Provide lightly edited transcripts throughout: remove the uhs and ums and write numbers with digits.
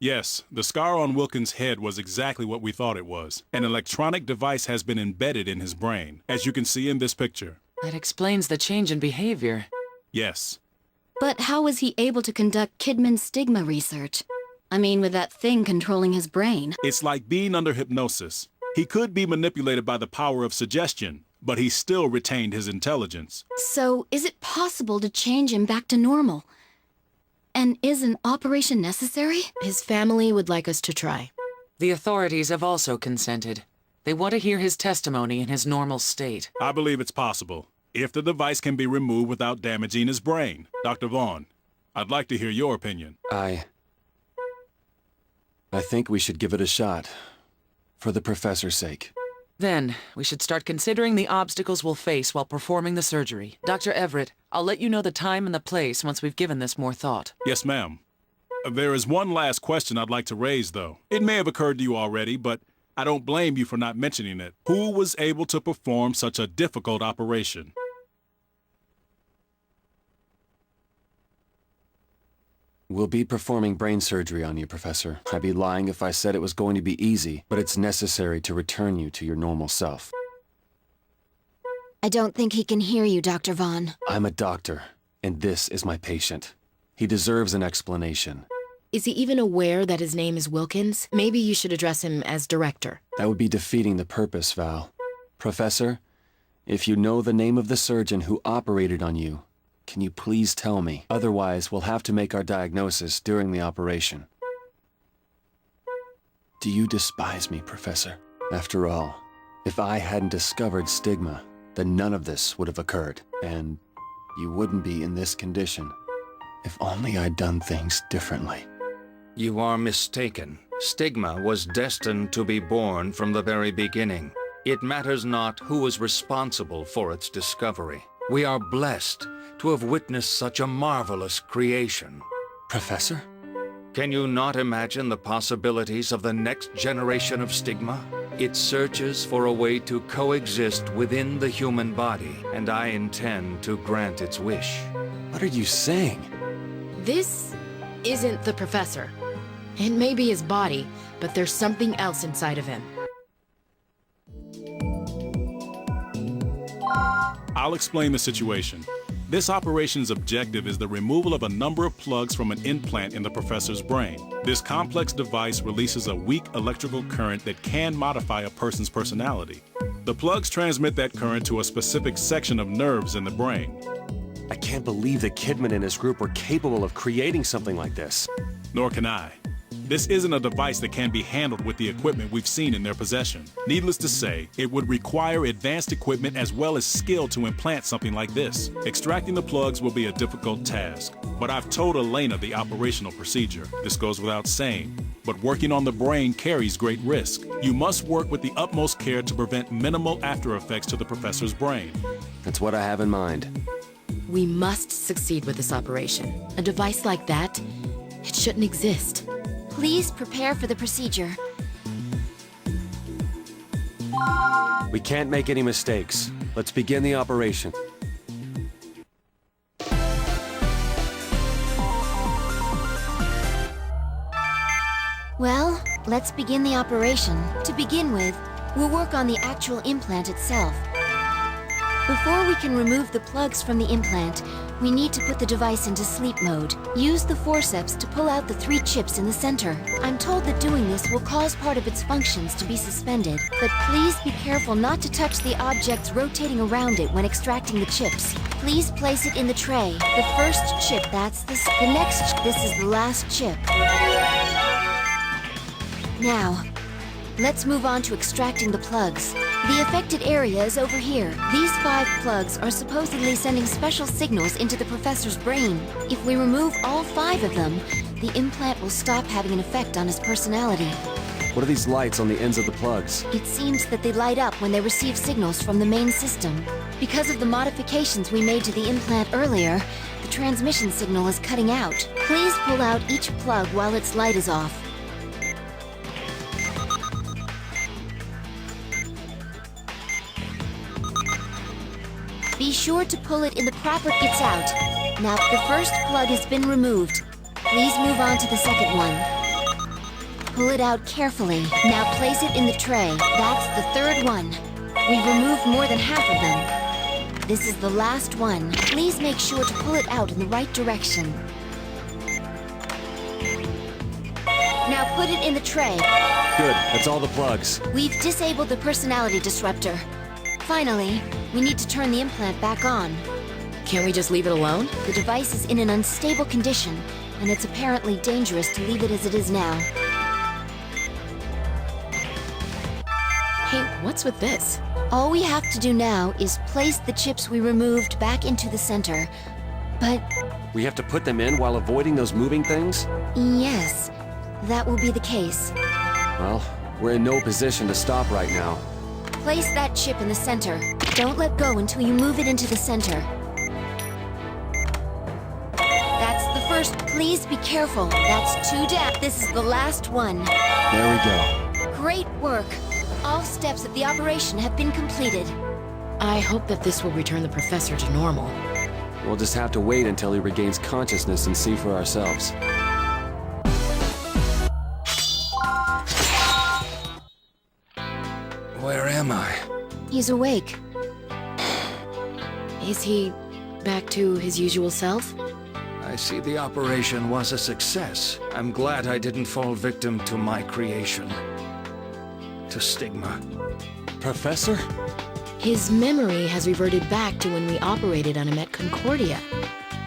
Yes, the scar on Wilkens' head was exactly what we thought it was. An electronic device has been embedded in his brain, as you can see in this picture. That explains the change in behavior. Yes. But how was he able to conduct Kidman's stigma research? I mean, with that thing controlling his brain. It's like being under hypnosis. He could be manipulated by the power of suggestion, but he still retained his intelligence. So, is it possible to change him back to normal? And is an operation necessary? His family would like us to try. The authorities have also consented. They want to hear his testimony in his normal state. I believe it's possible, if the device can be removed without damaging his brain. Dr. Vaughn, I'd like to hear your opinion. I think we should give it a shot. For the professor's sake. Then, we should start considering the obstacles we'll face while performing the surgery. Dr. Everett, I'll let you know the time and the place once we've given this more thought. Yes, ma'am. There is one last question I'd like to raise, though. It may have occurred to you already, but I don't blame you for not mentioning it. Who was able to perform such a difficult operation? We'll be performing brain surgery on you, Professor. I'd be lying if I said it was going to be easy, but it's necessary to return you to your normal self. I don't think he can hear you, Dr. Vaughn. I'm a doctor, and this is my patient. He deserves an explanation. Is he even aware that his name is Wilkens? Maybe you should address him as director. That would be defeating the purpose, Val. Professor, if you know the name of the surgeon who operated on you, can you please tell me? Otherwise, we'll have to make our diagnosis during the operation. Do you despise me, Professor? After all, if I hadn't discovered stigma, then none of this would have occurred, and you wouldn't be in this condition. If only I'd done things differently. You are mistaken. Stigma was destined to be born from the very beginning. It matters not who is responsible for its discovery. We are blessed to have witnessed such a marvelous creation. Professor? Can you not imagine the possibilities of the next generation of stigma? It searches for a way to coexist within the human body, and I intend to grant its wish. What are you saying? This isn't the professor. It may be his body, but there's something else inside of him. I'll explain the situation. This operation's objective is the removal of a number of plugs from an implant in the professor's brain. This complex device releases a weak electrical current that can modify a person's personality. The plugs transmit that current to a specific section of nerves in the brain. I can't believe that Kidman and his group were capable of creating something like this. Nor can I. This isn't a device that can be handled with the equipment we've seen in their possession. Needless to say, it would require advanced equipment as well as skill to implant something like this. Extracting the plugs will be a difficult task, but I've told Elena the operational procedure. This goes without saying, but working on the brain carries great risk. You must work with the utmost care to prevent minimal after effects to the professor's brain. That's what I have in mind. We must succeed with this operation. A device like that, it shouldn't exist. Please prepare for the procedure. We can't make any mistakes. Let's begin the operation. Well, let's begin the operation. To begin with, we'll work on the actual implant itself. Before we can remove the plugs from the implant, we need to put the device into sleep mode. Use the forceps to pull out the 3 chips in the center. I'm told that doing this will cause part of its functions to be suspended, but please be careful not to touch the objects rotating around it when extracting the chips. Please place it in the tray. The first chip, that's the next, this is the last chip. Now, let's move on to extracting the plugs. The affected area is over here. These 5 plugs are supposedly sending special signals into the professor's brain. If we remove all 5 of them, the implant will stop having an effect on his personality. What are these lights on the ends of the plugs? It seems that they light up when they receive signals from the main system. Because of the modifications we made to the implant earlier, the transmission signal is cutting out. Please pull out each plug while its light is off. Be sure to pull it in the proper... It's out. Now, the first plug has been removed. Please move on to the second one. Pull it out carefully. Now place it in the tray. That's the third one. We've removed more than half of them. This is the last one. Please make sure to pull it out in the right direction. Now put it in the tray. Good, that's all the plugs. We've disabled the personality disruptor. Finally, we need to turn the implant back on. Can't we just leave it alone? The device is in an unstable condition, and it's apparently dangerous to leave it as it is now. Hey, what's with this? All we have to do now is place the chips we removed back into the center. But We have to put them in while avoiding those moving things? yes, that will be the case. Well, we're in no position to stop right now. Place that chip in the center. Don't let go until you move it into the center. That's the first. Please be careful. That's 2 down. This is the last one. There we go. Great work. All steps of the operation have been completed. I hope that this will return the professor to normal. We'll just have to wait until he regains consciousness and see for ourselves. Where am I? He's awake. Is he back to his usual self? I see the operation was a success. I'm glad I didn't fall victim to my creation. To stigma. Professor? His memory has reverted back to when we operated on him at Concordia.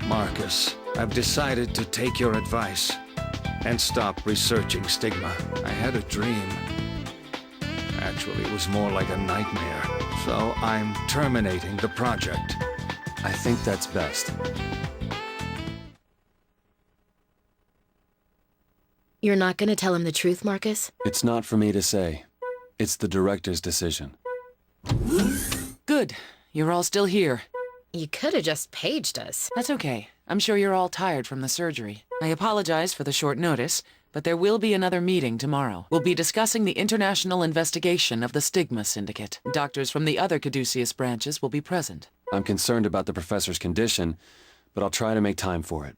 Marcus, I've decided to take your advice and stop researching stigma. I had a dream. Actually, it was more like a nightmare. So I'm terminating the project. I think that's best. You're not gonna tell him the truth, Marcus? It's not for me to say. It's the director's decision. Good. You're all still here. You could have just paged us. That's okay. I'm sure you're all tired from the surgery. I apologize for the short notice, but there will be another meeting tomorrow. We'll be discussing the international investigation of the Stigma Syndicate. Doctors from the other Caduceus branches will be present. I'm concerned about the professor's condition, but I'll try to make time for it.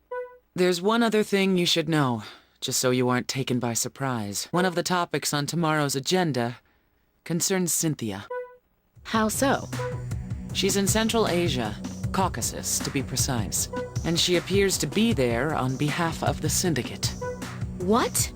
There's one other thing you should know, just so you aren't taken by surprise. One of the topics on tomorrow's agenda concerns Cynthia. How so? She's in Central Asia, Caucasus to be precise, and she appears to be there on behalf of the Syndicate. What?